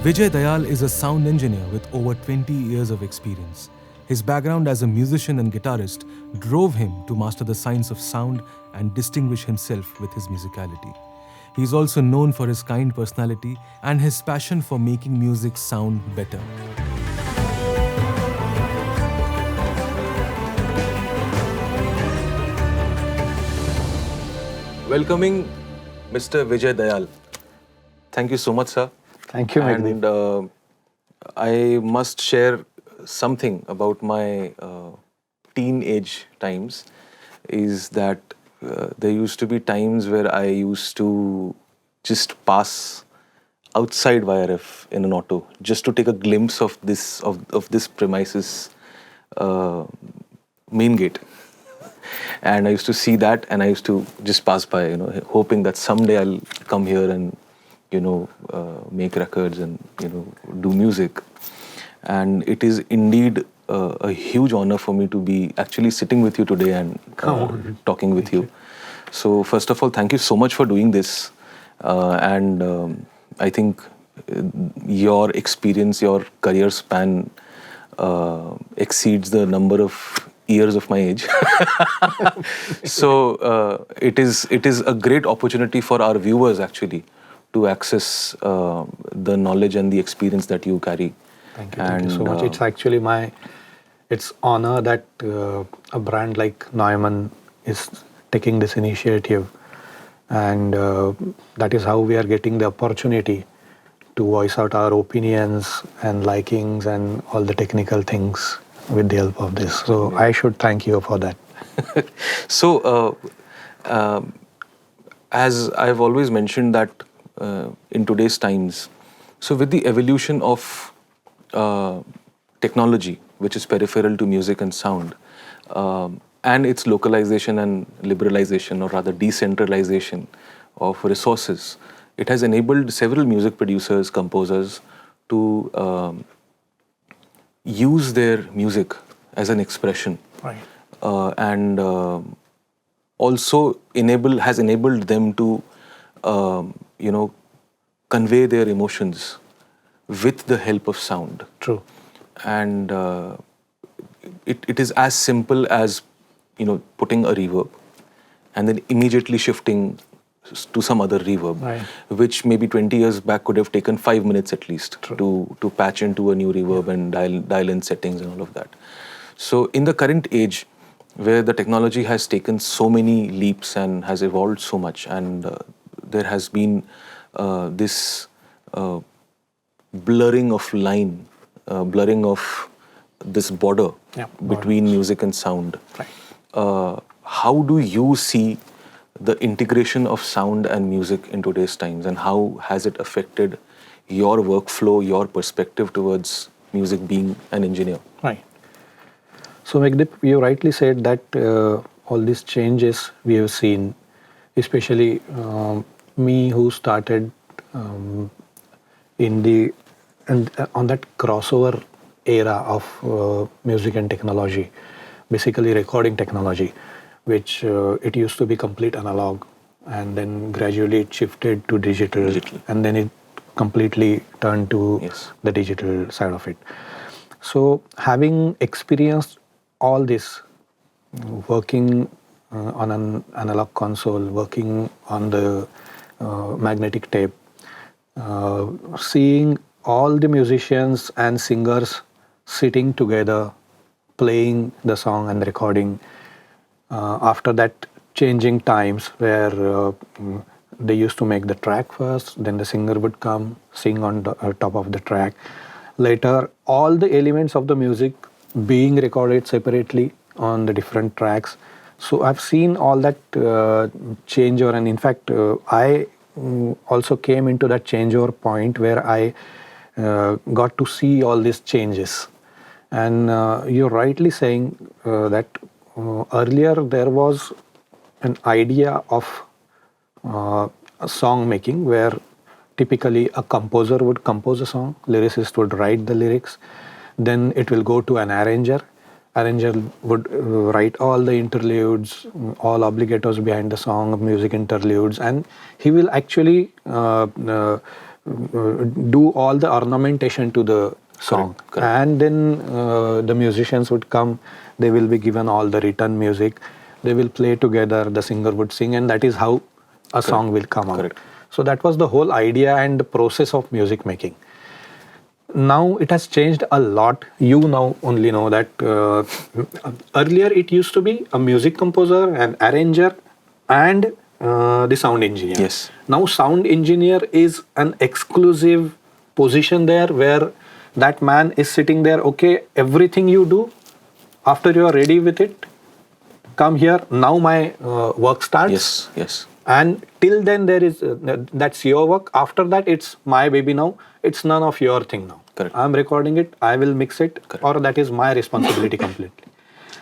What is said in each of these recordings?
Vijay Dayal is a sound engineer with over 20 years of experience. His background as a musician and guitarist drove him to master the science of sound and distinguish himself with his musicality. He is also known for his kind personality and his passion for making music sound better. Welcoming Mr. Vijay Dayal. Thank you so much, sir. Thank you, Magdeep. And I must share something about my teenage times. Is that there used to be times where I used to just pass outside YRF in an auto just to take a glimpse of this premises main gate. And I used to see that, and I used to just pass by, hoping that someday I'll come here and, make records and, do music. And it is indeed a huge honor for me to be actually sitting with you today and talking with you. So first of all, thank you so much for doing this. And I think your experience, your career span exceeds the number of years of my age. So it is a great opportunity for our viewers actually to access the knowledge and the experience that you carry. Thank you so much. It's actually it's honor that a brand like Neumann is taking this initiative, and that is how we are getting the opportunity to voice out our opinions and likings and all the technical things with the help of this. So I should thank you for that. So as I've always mentioned that in today's times, so with the evolution of technology, which is peripheral to music and sound, and its localization and liberalization, or rather decentralization of resources, it has enabled several music producers, composers to use their music as an expression. Right. And also has enabled them to, convey their emotions with the help of sound. True. And it is as simple as, putting a reverb and then immediately shifting to some other reverb, Right. which maybe 20 years back could have taken 5 minutes at least True. to patch into a new reverb and dial in settings and all of that. So in the current age, where the technology has taken so many leaps and has evolved so much, and there has been this blurring of line, blurring of this border between music and sound. Right. How do you see the integration of sound and music in today's times, and how has it affected your workflow, your perspective towards music being an engineer? Right. So Megdeep, you rightly said that all these changes we have seen, especially me who started on that crossover era of music and technology, basically recording technology, which it used to be complete analog, and then gradually it shifted to digital. And then it completely turned to the digital side of it. So having experienced all this, working on an analog console, working on the magnetic tape, seeing all the musicians and singers sitting together, playing the song and recording, after that changing times where they used to make the track first, then the singer would come, sing on the top of the track. Later, all the elements of the music being recorded separately on the different tracks. So I've seen all that changeover, and in fact, I also came into that changeover point where I got to see all these changes. And you're rightly saying that earlier there was an idea of song making where typically a composer would compose a song, lyricist would write the lyrics, then it will go to an arranger. Arranger would write all the interludes, all obligatos behind the song, music interludes, and he will actually do all the ornamentation to the song. Correct. And then the musicians would come, they will be given all the written music, they will play together, the singer would sing, and that is how a song will come out. Correct. So that was the whole idea and the process of music making. Now it has changed a lot. You now only know that earlier it used to be a music composer, an arranger, and the sound engineer. Yes. Now sound engineer is an exclusive position there, where that man is sitting there. Okay, everything you do, after you are ready with it, come here. Now my work starts. Yes. And till then there is that's your work. After that it's my baby now. It's none of your thing now. Correct. I'm recording it, I will mix it. Correct. Or that is my responsibility completely.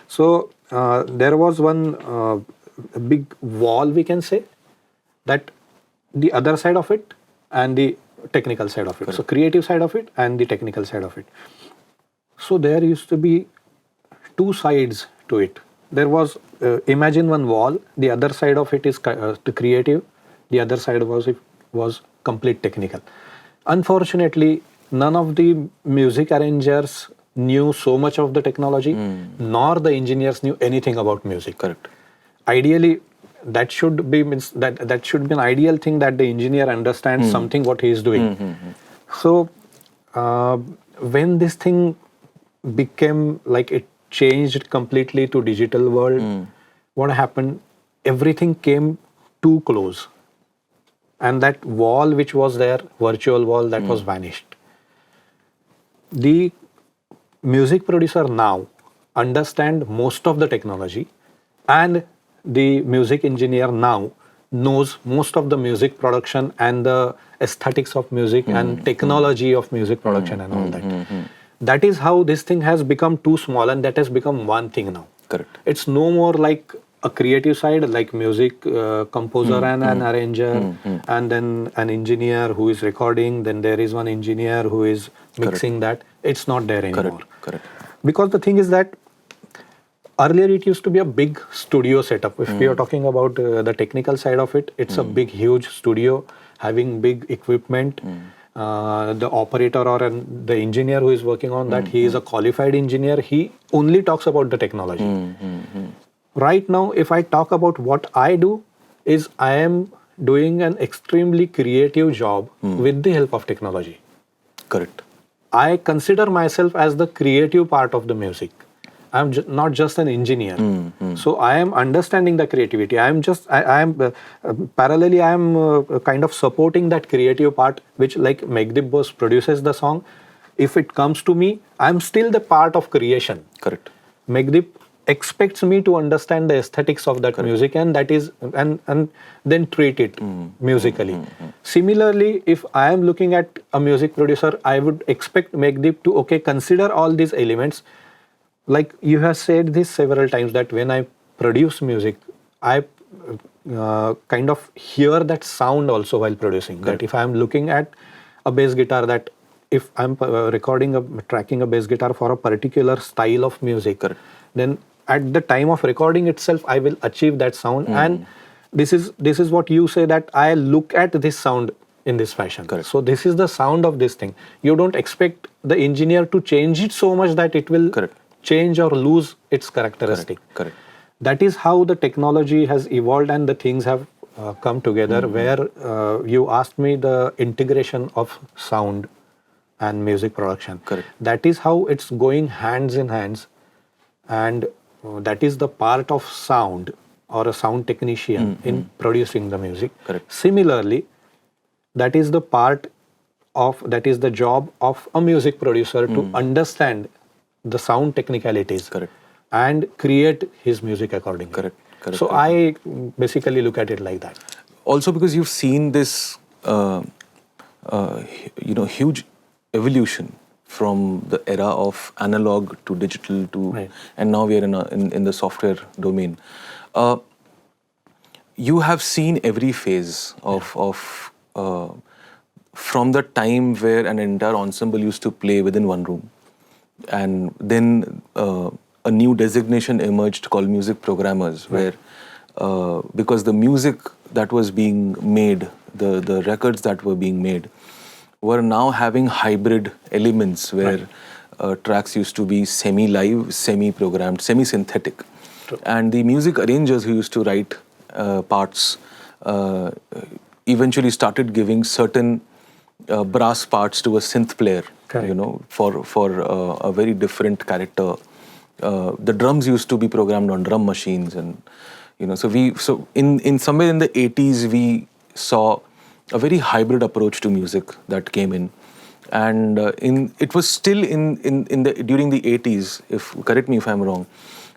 So there was one big wall, we can say, that the other side of it and the technical side of it. Correct. So creative side of it and the technical side of it. So there used to be two sides to it. There was, imagine one wall, the other side of it is the creative, the other side was complete technical. Unfortunately, none of the music arrangers knew so much of the technology, nor the engineers knew anything about music. Correct. Ideally, that should be that should be an ideal thing, that the engineer understands something what he is doing. So when this thing became like, it changed completely to digital world, what happened? Everything came too close, and that wall which was there, virtual wall, that was vanished. The music producer now understand most of the technology, and the music engineer now knows most of the music production and the aesthetics of music and technology of music production and all that. That is how this thing has become too small, and that has become one thing now. Correct. It's no more like a creative side, like music composer and an arranger, and then an engineer who is recording, then there is one engineer who is mixing that. It's not there anymore. Correct. Because the thing is that earlier it used to be a big studio setup. If we are talking about the technical side of it, it's a big, huge studio having big equipment. The operator or the engineer who is working on that, he is a qualified engineer. He only talks about the technology. Right now, if I talk about what I do, is I am doing an extremely creative job with the help of technology. Correct. I consider myself as the creative part of the music. I'm not just an engineer. So I am understanding the creativity. I am parallelly, I am kind of supporting that creative part, which, like Meghdip Bose produces the song. If it comes to me, I'm still the part of creation. Correct. Meghdip expects me to understand the aesthetics of that music, and that is and then treat it musically. Similarly, if I am looking at a music producer, I would expect Meghdip to consider all these elements. Like you have said this several times, that when I produce music, I kind of hear that sound also while producing. That if I am looking at a bass guitar, that if I'm tracking a bass guitar for a particular style of music, then at the time of recording itself, I will achieve that sound. And this is what you say, that I look at this sound in this fashion. So this is the sound of this thing. You don't expect the engineer to change it so much that it will change or lose its characteristic. Correct. That is how the technology has evolved, and the things have come together, where you asked me the integration of sound and music production. That is how it's going hands in hands, and that is the part of sound or a sound technician in producing the music. Similarly, that is the job of a music producer to understand the sound technicalities and create his music accordingly. So I basically look at it like that. Also, because you've seen this, huge evolution from the era of analog to digital to, and now we are in the software domain. You have seen every phase of from the time where an entire ensemble used to play within one room, and then a new designation emerged called music programmers, where because the music that was being made, the records that were being made, were now having hybrid elements where tracks used to be semi-live, semi-programmed, semi-synthetic. And the music arrangers who used to write parts uh, eventually started giving certain brass parts to a synth player, Correct. you know, for a very different character. The drums used to be programmed on drum machines, and you know, so in somewhere in the 80s we saw a very hybrid approach to music that came in, and it was still in the during the 80s, if correct me if I'm wrong,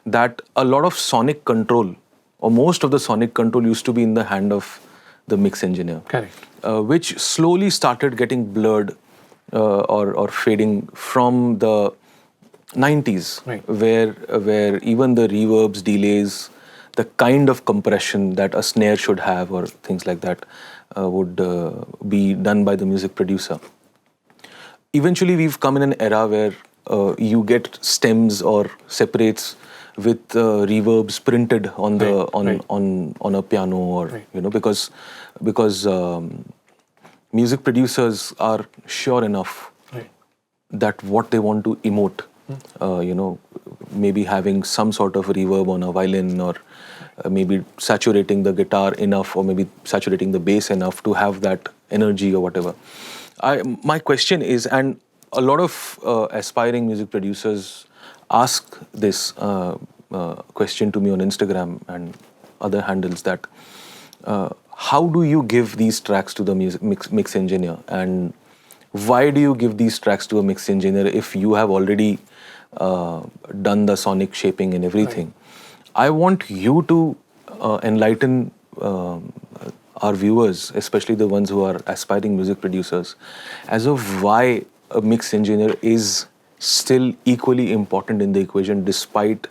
that a lot of sonic control, or most of the sonic control, used to be in the hand of the mix engineer. Correct. Which slowly started getting blurred or fading from the 90s, Right. where even the reverbs, delays, the kind of compression that a snare should have, or things like that, would be done by the music producer. Eventually, we've come in an era where you get stems or separates with reverbs printed on the on a piano, or you know, because music producers are sure enough that what they want to emote, you know, maybe having some sort of reverb on a violin, or maybe saturating the guitar enough, or maybe saturating the bass enough to have that energy or whatever. My question is, and a lot of aspiring music producers ask this question to me on Instagram and other handles, that how do you give these tracks to the mix engineer, and why do you give these tracks to a mix engineer if you have already done the sonic shaping and everything? I want you to enlighten our viewers, especially the ones who are aspiring music producers, as of why a mix engineer is still equally important in the equation, despite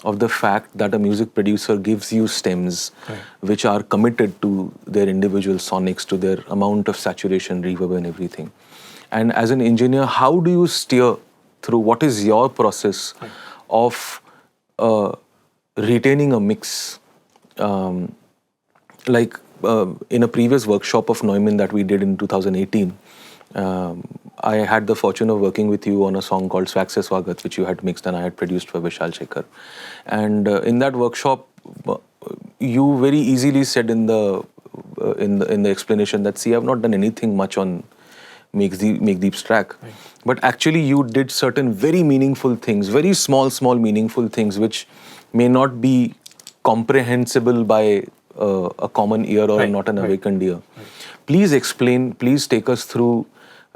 of the fact that a music producer gives you stems which are committed to their individual sonics, to their amount of saturation, reverb and everything. And as an engineer, how do you steer through, what is your process of retaining a mix? Like in a previous workshop of Neumann that we did in 2018, I had the fortune of working with you on a song called Swag Se Swagat, which you had mixed and I had produced for Vishal Shekhar. And in that workshop, you very easily said in the explanation that, see, I've not done anything much on Make Deep's track, but actually you did certain very meaningful things, very small meaningful things, which may not be comprehensible by a common ear or not an awakened ear. Please explain, please take us through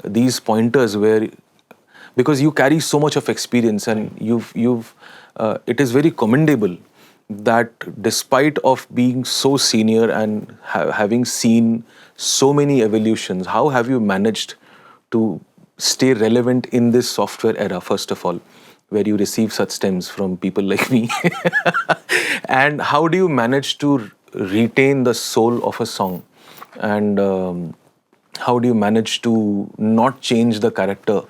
these pointers, where, because you carry so much of experience, and it is very commendable that despite of being so senior and having seen so many evolutions, how have you managed to stay relevant in this software era, first of all, where you receive such stems from people like me? And how do you manage to retain the soul of a song? And how do you manage to not change the character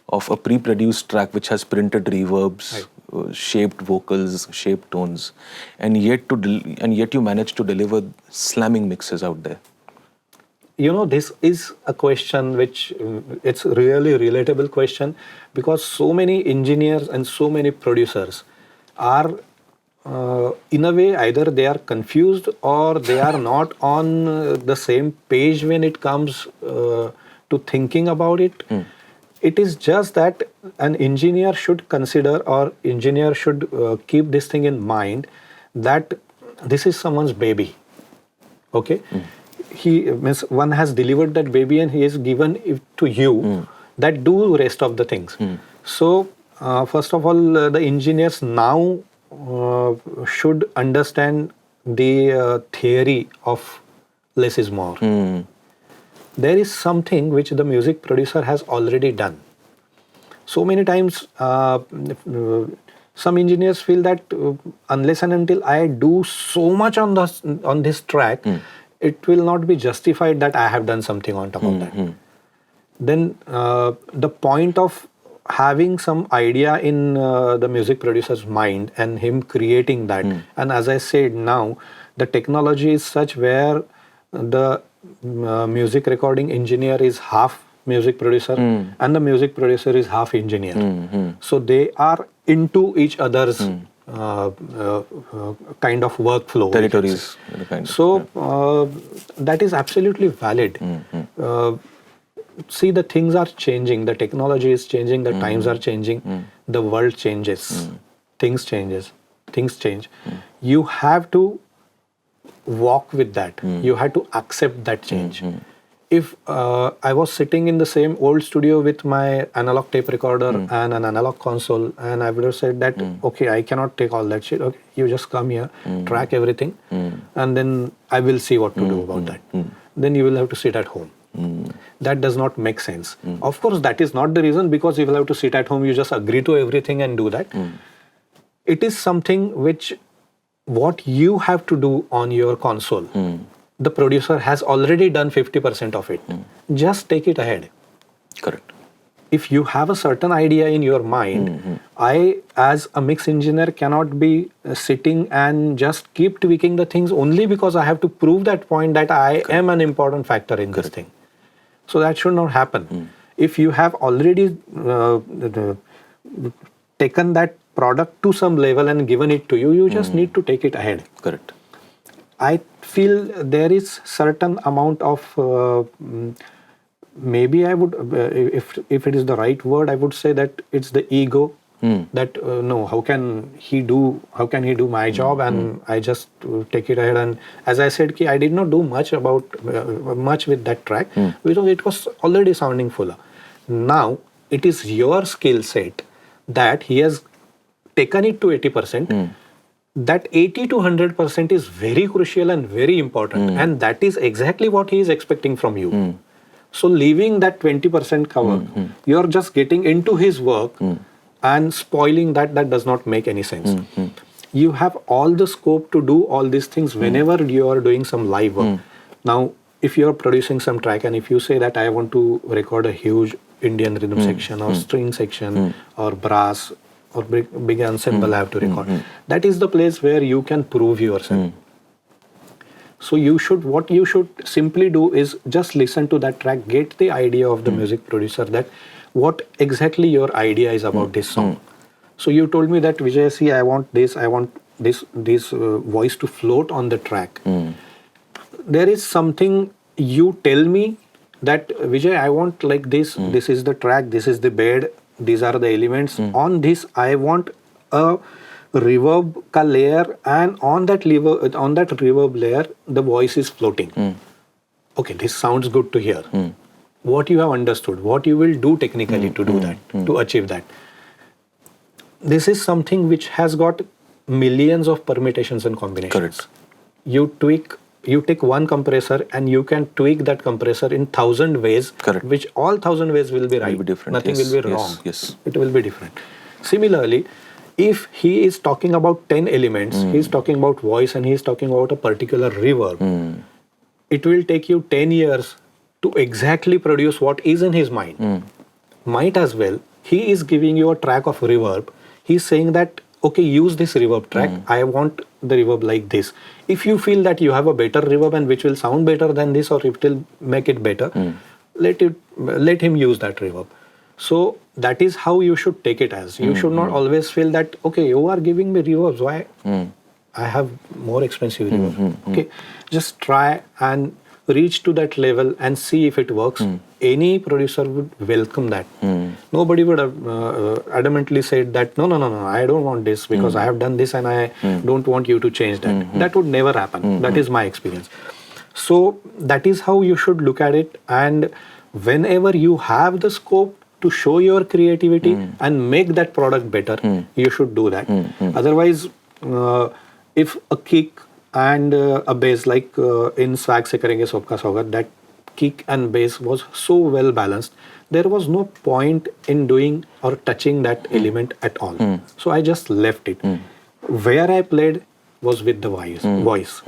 of a pre-produced track which has printed reverbs, shaped vocals, shaped tones, and yet you manage to deliver slamming mixes out there? You know, this is a question which it's really relatable question, because so many engineers and so many producers are in a way either they are confused or they are not on the same page when it comes to thinking about it. It is just that an engineer should consider, or engineer should keep this thing in mind, that this is someone's baby. Okay? He means one has delivered that baby and he has given it to you, that do rest of the things. So first of all, the engineers now should understand the theory of less is more. There is something which the music producer has already done. So many times some engineers feel that unless and until I do so much on this track, it will not be justified that I have done something on top of that. Then the point of having some idea in the music producer's mind and him creating that, and as I said now, the technology is such where the music recording engineer is half music producer, and the music producer is half engineer. So they are into each other's kind of workflow. Territories. So that is absolutely valid. See, the things are changing, the technology is changing, the times are changing, the world changes, things change. You have to walk with that. You have to accept that change. If I was sitting in the same old studio with my analog tape recorder and an analog console, and I would have said that, okay, I cannot take all that shit. Okay, you just come here, track everything, and then I will see what to do about that. Then you will have to sit at home. That does not make sense. Of course, that is not the reason, because you will have to sit at home, you just agree to everything and do that. It is something which what you have to do on your console. The producer has already done 50% of it. Just take it ahead. Correct. If you have a certain idea in your mind, I, as a mix engineer, cannot be sitting and just keep tweaking the things only because I have to prove that point that I am an important factor in this thing. So that should not happen. If you have already taken that product to some level and given it to you, you just need to take it ahead. Correct. I feel there is certain amount of maybe I would, if it is the right word, I would say that it's the ego. That no, how can he do my job, and I just take it ahead. And as I said, I did not do much with that track because it was already sounding fuller. Now it is your skill set that he has taken it to 80%. That 80 to 100% is very crucial and very important, and that is exactly what he is expecting from you. So leaving that 20% cover, you are just getting into his work and spoiling that. That does not make any sense. You have all the scope to do all these things whenever you are doing some live work. Now, if you are producing some track and if you say that I want to record a huge Indian rhythm section or string section or brass or big ensemble I have to record, that is the place where you can prove yourself. So what you should simply do is just listen to that track, get the idea of the music producer, that what exactly your idea is about this song. So you told me that, Vijay, see, I want this voice to float on the track. There is something you tell me that, Vijay, I want like this, this is the track, this is the bed, these are the elements. On this, I want a reverb ka layer, and on that reverb layer, the voice is floating. Okay, this sounds good to hear. What you have understood, what you will do technically to do that, to achieve that. This is something which has got millions of permutations and combinations. Correct. You take one compressor and you can tweak that compressor in 1,000 ways. Correct. Which all 1,000 ways will be right. Will be different. Nothing will be wrong. Yes. It will be different. Similarly, if he is talking about 10 elements, he is talking about voice and he is talking about a particular reverb, it will take you 10 years to exactly produce what is in his mind. Might as well, he is giving you a track of reverb. He is saying that, okay, use this reverb track. I want the reverb like this. If you feel that you have a better reverb and which will sound better than this, or it will make it better, let him use that reverb. So that is how you should take it as. You should not always feel that, okay, you are giving me reverbs. Why? I have more expensive reverb. Okay, just try and reach to that level and see if it works. Any producer would welcome that. Nobody would have adamantly said that, no, I don't want this because I have done this and I don't want you to change that. That would never happen. That is my experience. So that is how you should look at it. And whenever you have the scope to show your creativity and make that product better, you should do that. Otherwise, if a kick and a bass, like in Swag Se Karenge Sobka Swagat, that kick and bass was so well balanced, there was no point in doing or touching that element at all. So I just left it. Where I played was with the voice.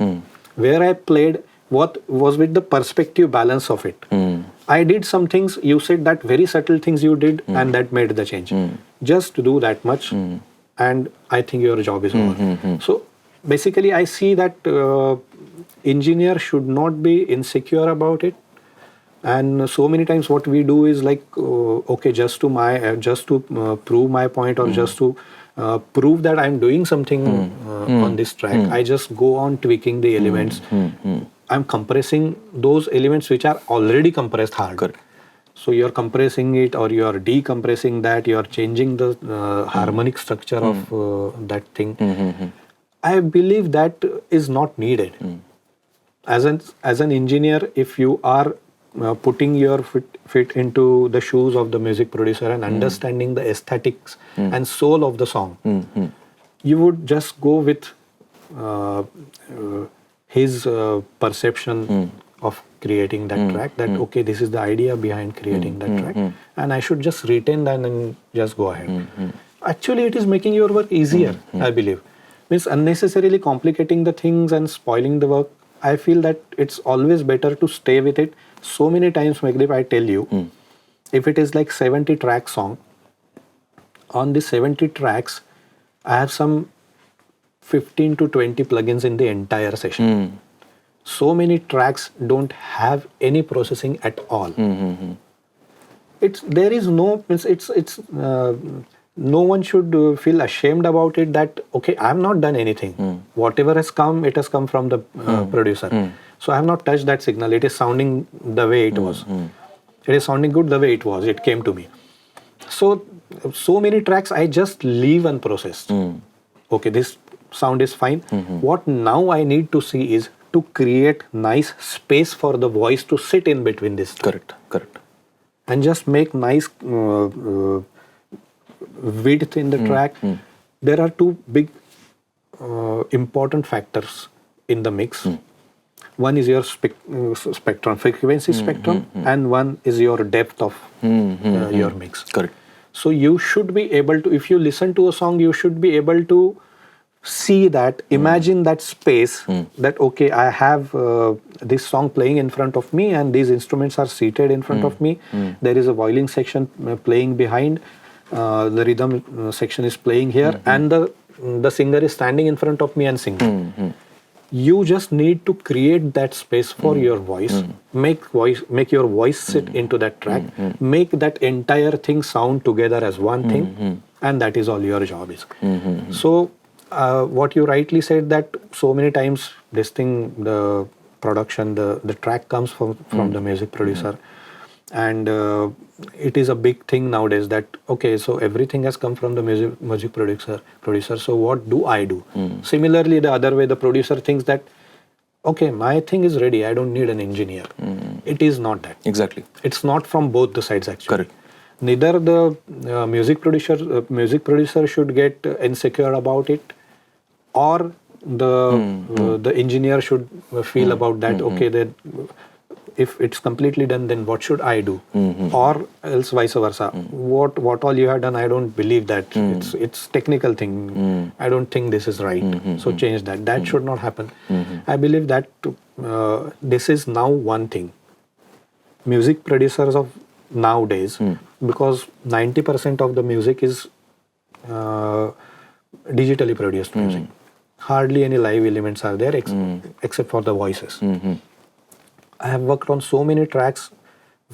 Where I played what was with the perspective balance of it. I did some things, you said that very subtle things you did, and that made the change. Just do that much, and I think your job is over. So basically, I see that engineer should not be insecure about it. And so many times what we do is like, okay, just to prove my point, or just to prove that I'm doing something on this track, I just go on tweaking the elements. I'm compressing those elements which are already compressed hard. Correct. So you're compressing it, or you're decompressing that, you're changing the harmonic structure of that thing. I believe that is not needed. As an engineer, if you are putting your fit into the shoes of the music producer and understanding the aesthetics and soul of the song, you would just go with his perception of creating that track, that okay, this is the idea behind creating that track, and I should just retain that and just go ahead. Actually, it is making your work easier, I believe. Means unnecessarily complicating the things and spoiling the work. I feel that it's always better to stay with it. So many times, Meghdip, I tell you, if it is like 70 track song, on the 70 tracks, I have some 15 to 20 plugins in the entire session. So many tracks don't have any processing at all. There is no, no one should feel ashamed about it, that okay, I have not done anything. Whatever has come, it has come from the producer. So I have not touched that signal. It is sounding the way it was. It is sounding good the way it was. It came to me. So many tracks I just leave unprocessed. Okay, this sound is fine. What now I need to see is to create nice space for the voice to sit in between this. Correct. And just make nice width in the track. There are two big important factors in the mix. One is your spectrum, frequency spectrum, and one is your depth of your mix. Correct. So you should be able to, if you listen to a song, you should be able to see that, imagine that space, that okay, I have this song playing in front of me and these instruments are seated in front of me. There is a violin section playing behind, the rhythm section is playing here, and the singer is standing in front of me and singing. You just need to create that space for your voice, make your voice sit into that track, make that entire thing sound together as one thing, and that is all your job is. So what you rightly said, that so many times this thing, the production, the track comes from the music producer, and it is a big thing nowadays that okay, so everything has come from the music producer. So what do I do? Similarly, the other way, the producer thinks that okay, my thing is ready, I don't need an engineer. It is not that. Exactly. It's not from both the sides actually. Correct. Neither the music producer should get insecure about it, or the engineer should feel about that. Okay, that if it's completely done, then what should I do? Or else vice versa. What all you have done, I don't believe that. It's technical thing. I don't think this is right. So change that. That should not happen. I believe that this is now one thing. Music producers of nowadays, because 90% of the music is digitally produced music. Hardly any live elements are there except for the voices. I have worked on so many tracks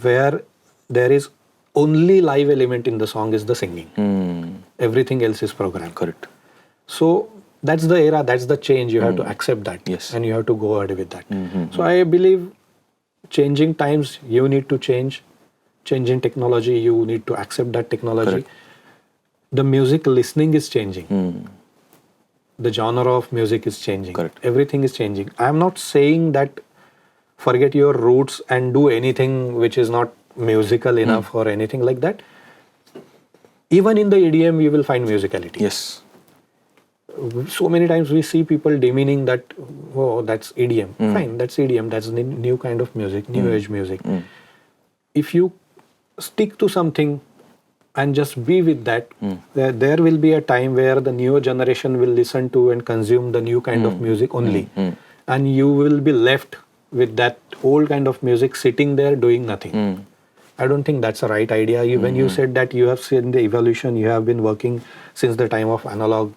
where there is only live element in the song is the singing. Everything else is programmed. Correct. So that's the era, that's the change. You have to accept that. Yes. And you have to go ahead with that. So I believe changing times, you need to change. Changing technology, you need to accept that technology. Correct. The music listening is changing. The genre of music is changing. Correct. Everything is changing. I am not saying that forget your roots and do anything which is not musical enough or anything like that. Even in the EDM, you will find musicality. Yes. So many times we see people demeaning that, oh, that's EDM. Fine, that's EDM. That's new kind of music, new age music. If you stick to something and just be with that, there will be a time where the newer generation will listen to and consume the new kind of music only. And you will be left with that old kind of music sitting there doing nothing. I don't think that's a right idea. When you said that you have seen the evolution, you have been working since the time of analog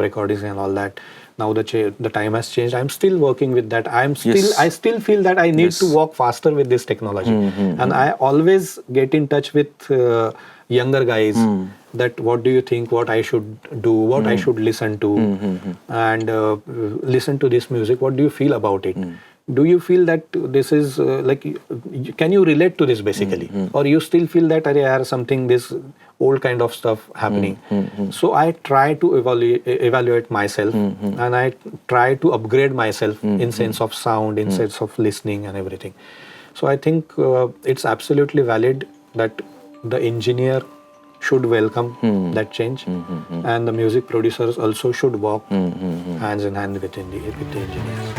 recordings and all that. Now the time has changed. I'm still working with that. Yes. I still feel that I need to Yes. walk faster with this technology. And I always get in touch with younger guys. That what do you think? What I should do? What I should listen to? And listen to this music. What do you feel about it? Do you feel that this is can you relate to this basically, or you still feel that there something this old kind of stuff happening? So I try to evaluate myself, and I try to upgrade myself in sense of sound, in sense of listening and everything. So I think it's absolutely valid that the engineer should welcome that change, and the music producers also should walk hands in hand with the engineers.